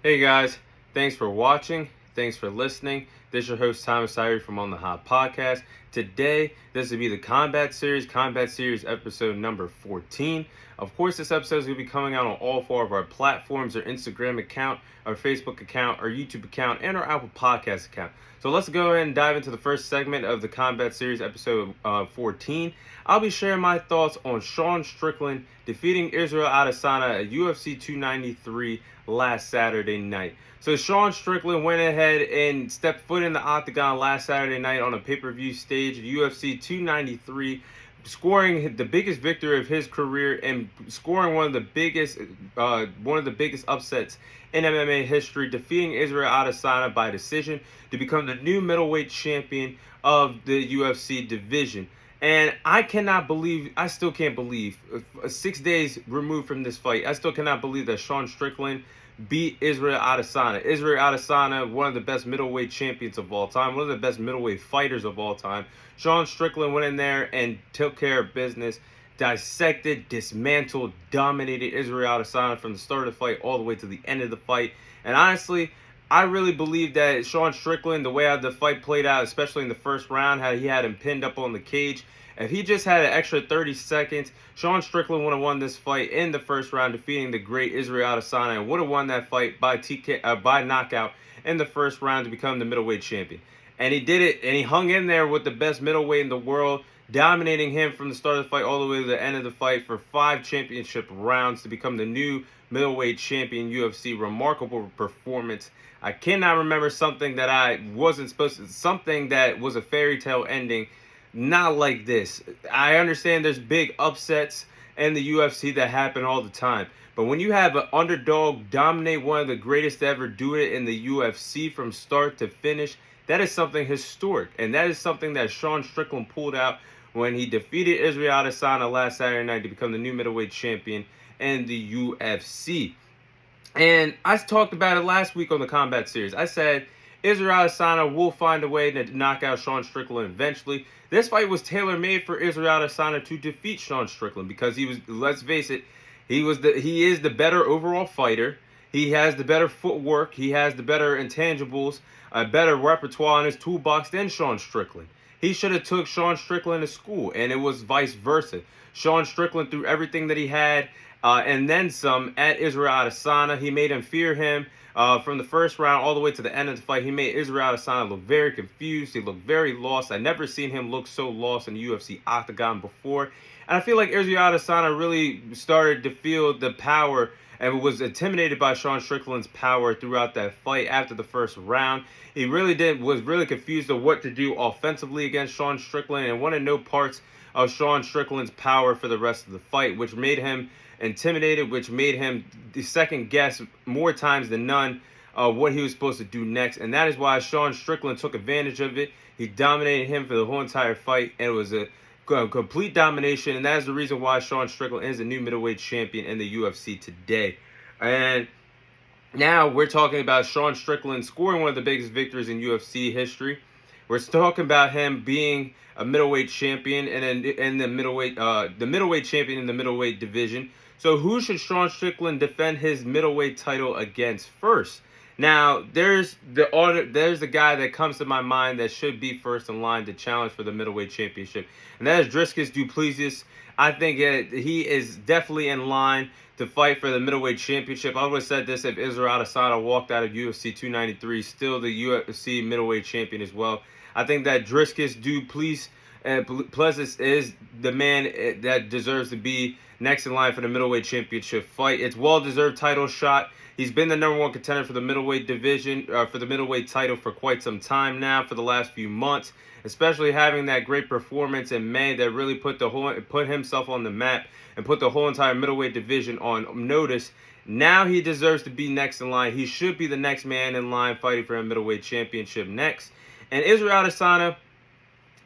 Hey guys, thanks for watching. Thanks for listening. This is your host Thomas Irie from On the Hot Podcast. Today, this will be the Combat Series episode number 14. Of course, this episode is going to be coming out on all four of our platforms: our Instagram account, our Facebook account, our YouTube account, and our Apple Podcast account. So let's go ahead and dive into the first segment of the Combat Series episode 14. I'll be sharing my thoughts on Sean Strickland defeating Israel Adesanya at UFC 293 last Saturday night. So Sean Strickland went ahead and stepped foot in the octagon last Saturday night on a pay-per-view stage at UFC 293, scoring the biggest victory of his career and scoring one of the biggest upsets in MMA history, defeating Israel Adesanya by decision to become the new middleweight champion of the UFC division. And I still can't believe, 6 days removed from this fight, I still cannot believe that Sean Strickland beat Israel Adesanya. Israel Adesanya, one of the best middleweight champions of all time, one of the best middleweight fighters of all time. Sean Strickland went in there and took care of business, dissected, dismantled, dominated Israel Adesanya from the start of the fight all the way to the end of the fight. And honestly, I really believe that Sean Strickland, the way how the fight played out, especially in the first round, how he had him pinned up on the cage, if he just had an extra 30 seconds, Sean Strickland would have won this fight in the first round, defeating the great Israel Adesanya, and would have won that fight by knockout in the first round to become the middleweight champion. And he did it, and he hung in there with the best middleweight in the world, dominating him from the start of the fight all the way to the end of the fight for 5 championship rounds to become the new middleweight champion UFC. Remarkable performance. I cannot remember something that something that was a fairy tale ending, not like this. I understand there's big upsets in the UFC that happen all the time. But when you have an underdog dominate one of the greatest to ever do it in the UFC from start to finish, that is something historic. And that is something that Sean Strickland pulled out when he defeated Israel Adesanya last Saturday night to become the new middleweight champion in the UFC. And I talked about it last week on the Combat Series. I said Israel Adesanya will find a way to knock out Sean Strickland eventually. This fight was tailor-made for Israel Adesanya to defeat Sean Strickland because he was, let's face it, he is the better overall fighter. He has the better footwork. He has the better intangibles, a better repertoire in his toolbox than Sean Strickland. He should have took Sean Strickland to school, and it was vice versa. Sean Strickland threw everything that he had and then some at Israel Adesanya. He made him fear him from the first round all the way to the end of the fight. He made Israel Adesanya look very confused. He looked very lost. I never seen him look so lost in the UFC octagon before. And I feel like Israel Adesanya really started to feel the power and was intimidated by Sean Strickland's power throughout that fight after the first round. He was really confused of what to do offensively against Sean Strickland and wanted no parts of Sean Strickland's power for the rest of the fight, which made him intimidated, which made him second guess more times than none what he was supposed to do next. And that is why Sean Strickland took advantage of it. He dominated him for the whole entire fight, and it was a complete domination, and that is the reason why Sean Strickland is the new middleweight champion in the UFC today. And now we're talking about Sean Strickland scoring one of the biggest victories in UFC history. We're talking about him being a middleweight champion and the middleweight champion in the middleweight division. So who should Sean Strickland defend his middleweight title against first? Now, there's the guy that comes to my mind that should be first in line to challenge for the middleweight championship, and that is Dricus Du Plessis. I think he is definitely in line to fight for the middleweight championship. I would have said this if Israel Adesanya walked out of UFC 293, still the UFC middleweight champion as well. I think that Dricus Du Plessis is the man that deserves to be next in line for the middleweight championship fight. It's well-deserved title shot. He's been the number one contender for the middleweight division, for the middleweight title for quite some time now, for the last few months, especially having that great performance in May that really put himself on the map and put the whole entire middleweight division on notice. Now he deserves to be next in line. He should be the next man in line fighting for a middleweight championship next. And Israel Adesanya,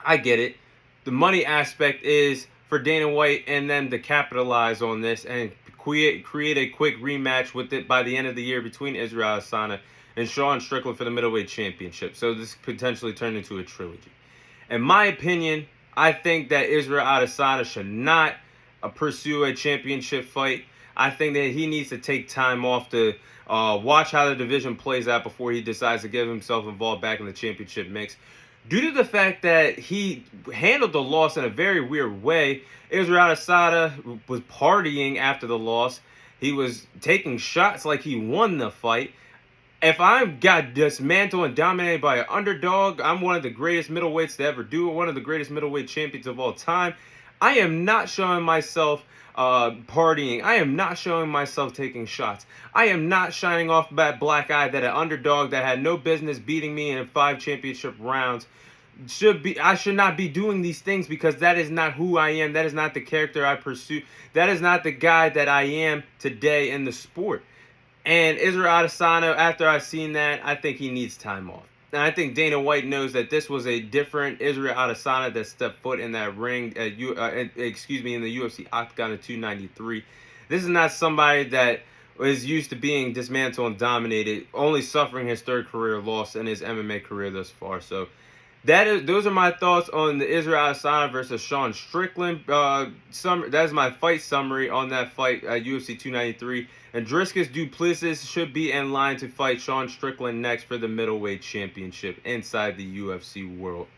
I get it. The money aspect is for Dana White and them to capitalize on this and create a quick rematch with it by the end of the year between Israel Adesanya and Sean Strickland for the middleweight championship. So this potentially turned into a trilogy. In my opinion, I think that Israel Adesanya should not pursue a championship fight. I think that he needs to take time off to watch how the division plays out before he decides to get himself involved back in the championship mix. Due to the fact that he handled the loss in a very weird way, Israel Adesanya was partying after the loss. He was taking shots like he won the fight. If I got dismantled and dominated by an underdog, I'm one of the greatest middleweights to ever do it, one of the greatest middleweight champions of all time. I am not showing myself partying. I am not showing myself taking shots. I am not shining off that black eye that an underdog that had no business beating me in 5 championship rounds should be. I should not be doing these things because that is not who I am. That is not the character I pursue. That is not the guy that I am today in the sport. And Israel Adesanya, after I've seen that, I think he needs time off. And I think Dana White knows that this was a different Israel Adesanya that stepped foot in that ring in the UFC octagon at 293. This is not somebody that is used to being dismantled and dominated, only suffering his 3rd career loss in his MMA career thus far. So those are my thoughts on the Israel Adesanya versus Sean Strickland. That is my fight summary on that fight at UFC 293. And Dricus Du Plessis should be in line to fight Sean Strickland next for the middleweight championship inside the UFC world.